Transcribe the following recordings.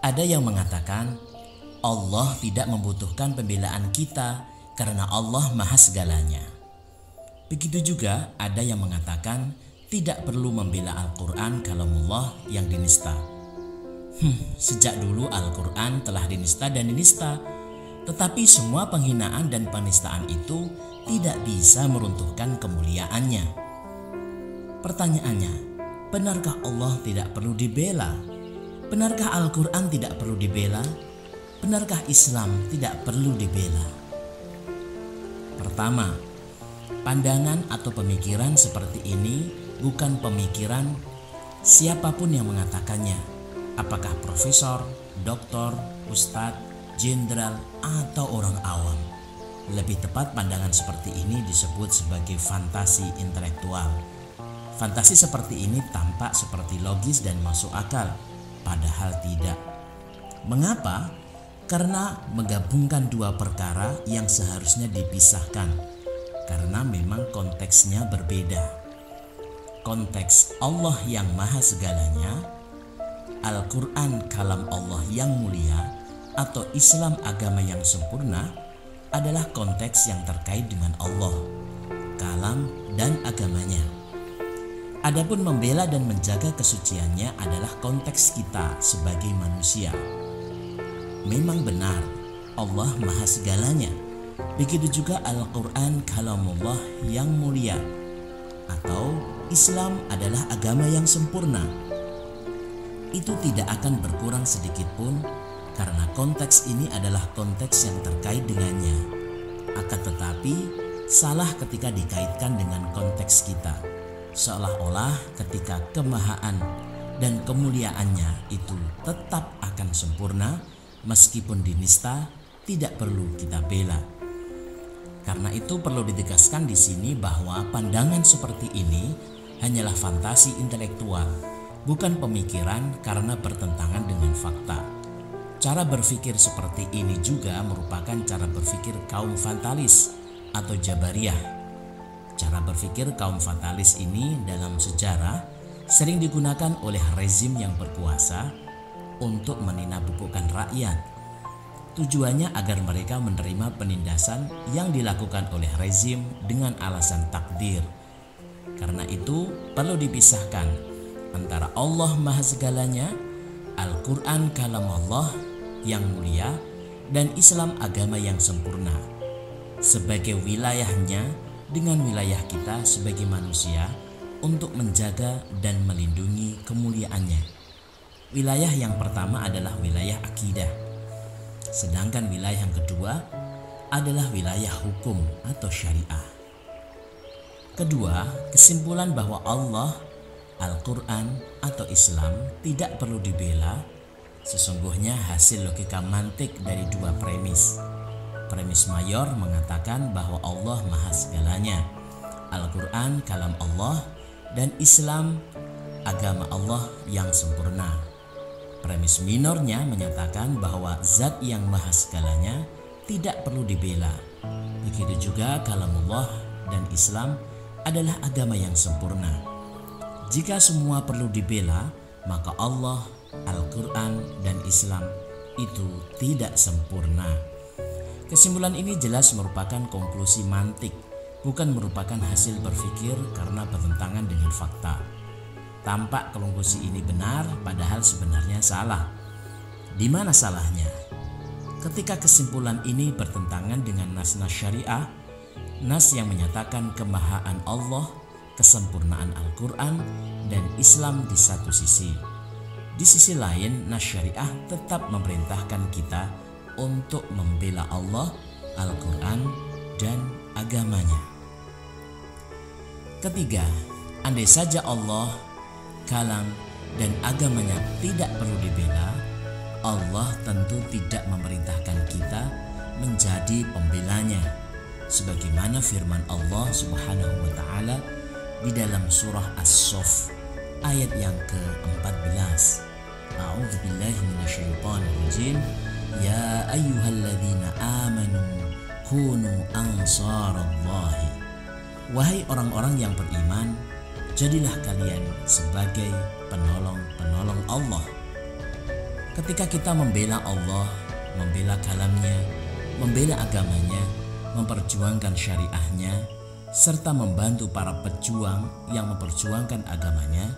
Ada yang mengatakan Allah tidak membutuhkan pembelaan kita karena Allah maha segalanya. Begitu juga ada yang mengatakan tidak perlu membela Al-Quran kalamullah yang dinista. Sejak dulu Al-Quran telah dinista dan dinista, tetapi semua penghinaan dan penistaan itu tidak bisa meruntuhkan kemuliaannya. Pertanyaannya, benarkah Allah tidak perlu dibela? Benarkah Al-Quran tidak perlu dibela? Benarkah Islam tidak perlu dibela? Pertama, pandangan atau pemikiran seperti ini bukan pemikiran siapapun yang mengatakannya, apakah profesor, doktor, ustadz, jenderal, atau orang awam. Lebih tepat pandangan seperti ini disebut sebagai fantasi intelektual. Fantasi seperti ini tampak seperti logis dan masuk akal, padahal tidak. Mengapa? Karena menggabungkan dua perkara yang seharusnya dipisahkan, karena memang konteksnya berbeda. Konteks Allah yang maha segalanya, Al-Quran kalam Allah yang mulia, atau Islam agama yang sempurna adalah konteks yang terkait dengan Allah, kalam dan agamanya. Adapun membela dan menjaga kesuciannya adalah konteks kita sebagai manusia. Memang benar Allah maha segalanya. Begitu juga Al-Quran kalamullah yang mulia, atau Islam adalah agama yang sempurna. Itu tidak akan berkurang sedikit pun karena konteks ini adalah konteks yang terkait dengannya. Akan tetapi salah ketika dikaitkan dengan konteks kita, seolah-olah ketika kemahaan dan kemuliaannya itu tetap akan sempurna meskipun dinista, tidak perlu kita bela. Karena itu perlu ditegaskan di sini bahwa pandangan seperti ini hanyalah fantasi intelektual, bukan pemikiran karena bertentangan dengan fakta. Cara berpikir seperti ini juga merupakan cara berpikir kaum fatalis atau Jabariyah. Cara berpikir kaum fatalis ini dalam sejarah sering digunakan oleh rezim yang berkuasa untuk meninabubukan rakyat. Tujuannya agar mereka menerima penindasan yang dilakukan oleh rezim dengan alasan takdir. Karena itu perlu dipisahkan antara Allah maha segalanya, Al-Quran kalam Allah yang mulia, dan Islam agama yang sempurna, sebagai wilayahnya dengan wilayah kita sebagai manusia untuk menjaga dan melindungi kemuliaannya. Wilayah yang pertama adalah wilayah akidah, sedangkan wilayah yang kedua adalah wilayah hukum atau syariah. Kedua, kesimpulan bahwa Allah, Al-Quran atau Islam tidak perlu dibela sesungguhnya hasil logika mantik dari dua premis. Premis mayor mengatakan bahwa Allah maha segalanya, Al-Quran kalam Allah, dan Islam agama Allah yang sempurna. Premis minornya menyatakan bahwa zat yang maha segalanya tidak perlu dibela. Begitu juga kalamullah dan Islam adalah agama yang sempurna. Jika semua perlu dibela, maka Allah, Al-Quran, dan Islam itu tidak sempurna. Kesimpulan ini jelas merupakan konklusi mantik, bukan merupakan hasil berpikir karena bertentangan dengan fakta. Tampak konklusi ini benar, padahal sebenarnya salah. Di mana salahnya? Ketika kesimpulan ini bertentangan dengan nas-nas syariah, nas yang menyatakan kemahaan Allah, kesempurnaan Al-Quran, dan Islam di satu sisi. Di sisi lain, nas syariah tetap memerintahkan kita untuk membela Allah, Al-Quran, dan agamanya. Ketiga, andai saja Allah, kalam, dan agamanya tidak perlu dibela, Allah tentu tidak memerintahkan kita menjadi pembelanya, sebagaimana firman Allah Subhanahu wa taala di dalam surah As-Saff ayat yang ke-14. A'udzubillahi minasyaitonir rajim. Ya ayyuhalladzina amanu kunu ansarallahi. Wahai orang-orang yang beriman, jadilah kalian sebagai penolong-penolong Allah. Ketika kita membela Allah, membela kalamnya, membela agamanya, memperjuangkan syariahnya, serta membantu para pejuang yang memperjuangkan agamanya,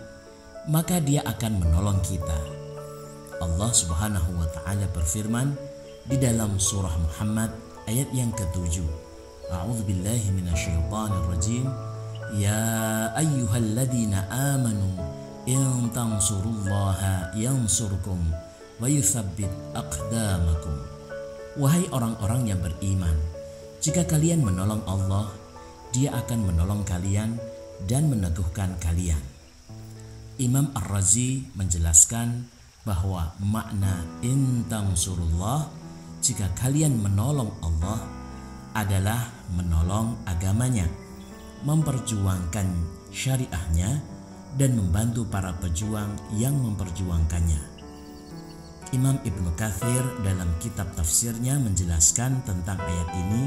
maka Dia akan menolong kita. Allah Subhanahu wa Ta'ala berfirman di dalam surah Muhammad ayat yang ke-7. A'udzubillahi minasyaitonirrajim. Ya ayyuhalladzina amanu in tansurullaha yansurkum wa yutsabbit aqdamakum. Wahai orang-orang yang beriman, jika kalian menolong Allah, Dia akan menolong kalian dan meneguhkan kalian. Imam Ar-Razi menjelaskan bahwa makna in tansurullah, jika kalian menolong Allah, adalah menolong agamanya, memperjuangkan syariahnya, dan membantu para pejuang yang memperjuangkannya. Imam Ibnu Katsir dalam kitab tafsirnya menjelaskan tentang ayat ini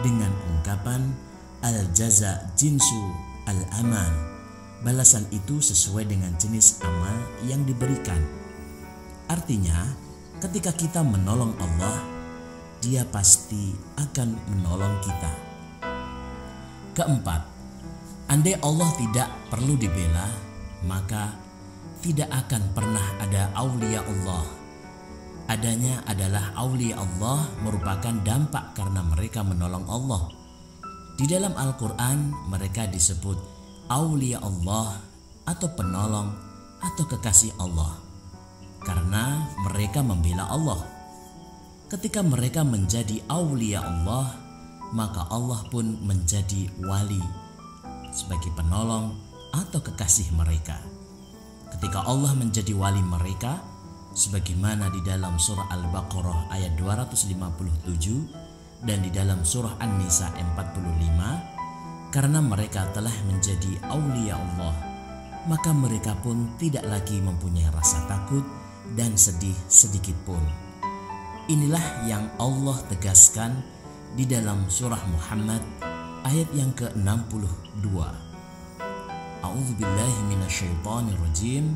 dengan ungkapan al-jaza jinsu al-amal. Balasan itu sesuai dengan jenis amal yang diberikan. Artinya, ketika kita menolong Allah, Dia pasti akan menolong kita. Keempat, andai Allah tidak perlu dibela, maka tidak akan pernah ada aulia Allah. Adanya adalah aulia Allah merupakan dampak karena mereka menolong Allah. Di dalam Al-Quran mereka disebut aulia Allah atau penolong atau kekasih Allah karena mereka membela Allah. Ketika mereka menjadi aulia Allah, maka Allah pun menjadi wali sebagai penolong atau kekasih mereka. Ketika Allah menjadi wali mereka, sebagaimana di dalam surah Al-Baqarah ayat 257 dan di dalam surah An-Nisa 45, karena mereka telah menjadi aulia Allah, maka mereka pun tidak lagi mempunyai rasa takut dan sedih sedikit pun. Inilah yang Allah tegaskan di dalam surah Muhammad ayat yang ke-62. A'udzubillahi minasyaitonirrajim.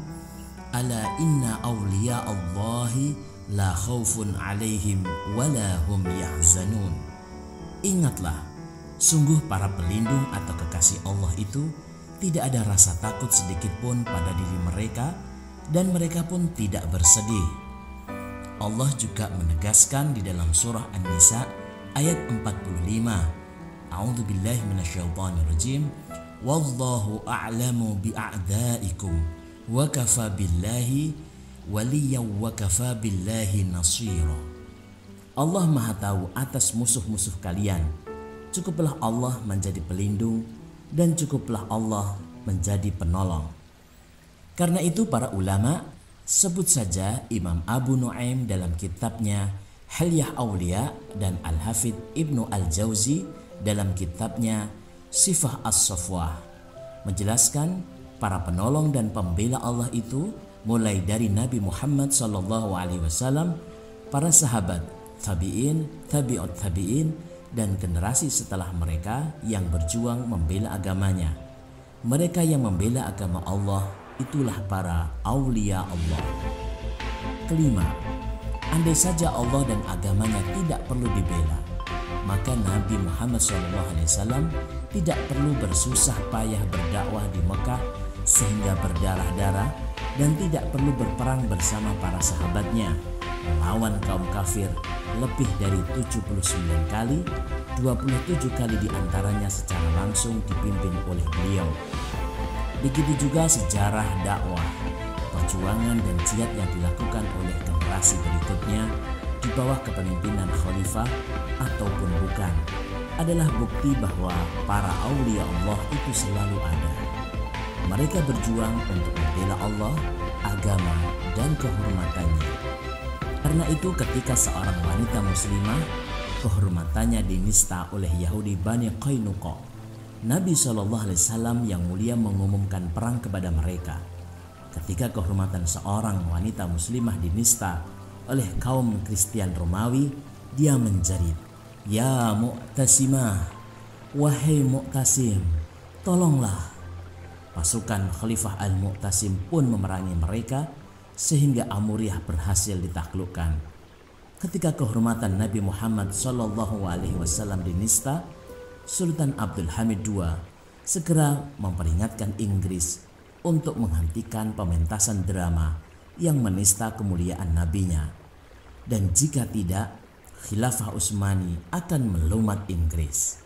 Ala inna awliya Allahi la khaufun alaihim wa la hum yahzanun. Ingatlah, sungguh para pelindung atau kekasih Allah itu tidak ada rasa takut sedikit pun pada diri mereka dan mereka pun tidak bersedih. Allah juga menegaskan di dalam surah An-Nisa ayat 45. A'udzubillahi minasyaitonirrajim. Wallahu a'lamu bi'a'daikum wa kafa billahi waliyan wa kafa billahi nasira. Allah Maha tahu atas musuh-musuh kalian. Cukuplah Allah menjadi pelindung dan cukuplah Allah menjadi penolong. Karena itu para ulama, sebut saja Imam Abu Nuaim dalam kitabnya Hilyah Aulia dan Al-Hafidh Ibnu Al-Jauzi dalam kitabnya Sifah As-Safwah menjelaskan para penolong dan pembela Allah itu mulai dari Nabi Muhammad SAW, para sahabat, tabi'in, tabi'ut tabi'in, dan generasi setelah mereka yang berjuang membela agamanya. Mereka yang membela agama Allah itulah para aulia Allah. Kelima, andai saja Allah dan agamanya tidak perlu dibela, maka Nabi Muhammad SAW tidak perlu bersusah payah berdakwah di Mekah sehingga berdarah-darah dan tidak perlu berperang bersama para sahabatnya melawan kaum kafir lebih dari 79 kali, 27 kali diantaranya secara langsung dipimpin oleh beliau. Begitu juga sejarah dakwah, perjuangan dan jihad yang dilakukan oleh generasi berikutnya di bawah kepemimpinan khalifah ataupun bukan adalah bukti bahwa para aulia Allah itu selalu ada. Mereka berjuang untuk membela Allah, agama, dan kehormatannya. Karena itu ketika seorang wanita muslimah kehormatannya dinista oleh Yahudi Bani Qainuqa, Nabi SAW yang mulia mengumumkan perang kepada mereka. Ketika kehormatan seorang wanita muslimah dinista oleh kaum Kristian Romawi, dia menjerit, "Ya Mu'tasimah, wahai Mu'tasim, tolonglah." Pasukan Khalifah Al-Mu'tasim pun memerangi mereka sehingga Amuriah berhasil ditaklukkan. Ketika kehormatan Nabi Muhammad SAW dinista, Sultan Abdul Hamid II segera memperingatkan Inggris untuk menghentikan pementasan drama yang menista kemuliaan nabinya. Dan jika tidak, Khilafah Utsmani akan melumat Inggris.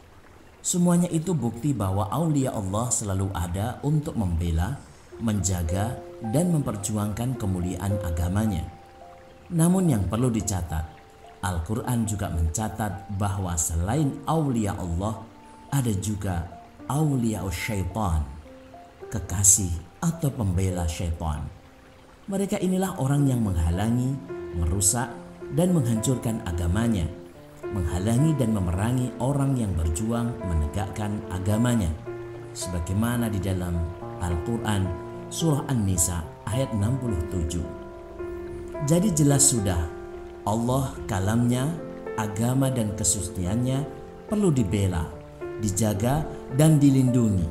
Semuanya itu bukti bahwa aulia Allah selalu ada untuk membela, menjaga, dan memperjuangkan kemuliaan agamanya. Namun yang perlu dicatat, Al-Quran juga mencatat bahwa selain aulia Allah, ada juga aulia syaitan, kekasih atau pembela syaitan. Mereka inilah orang yang menghalangi, merusak, dan menghancurkan agamanya, menghalangi dan memerangi orang yang berjuang menegakkan agamanya. Sebagaimana di dalam Al-Quran Surah An-Nisa ayat 67. Jadi jelas sudah, Allah, kalamnya, agama dan kesuciannya perlu dibela, dijaga dan dilindungi.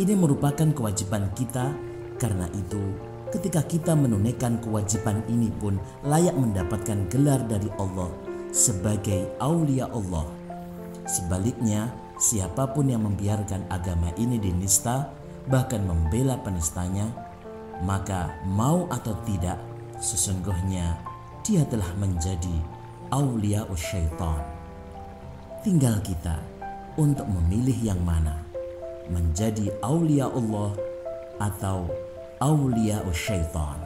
Ini merupakan kewajiban kita. Karena itu, ketika kita menunaikan kewajiban ini pun layak mendapatkan gelar dari Allah sebagai aulia Allah. Sebaliknya, siapapun yang membiarkan agama ini dinista, bahkan membela penistanya, maka mau atau tidak, sesungguhnya dia telah menjadi aulia syaitan. Tinggal kita untuk memilih yang mana, menjadi aulia Allah atau aulia syaitan.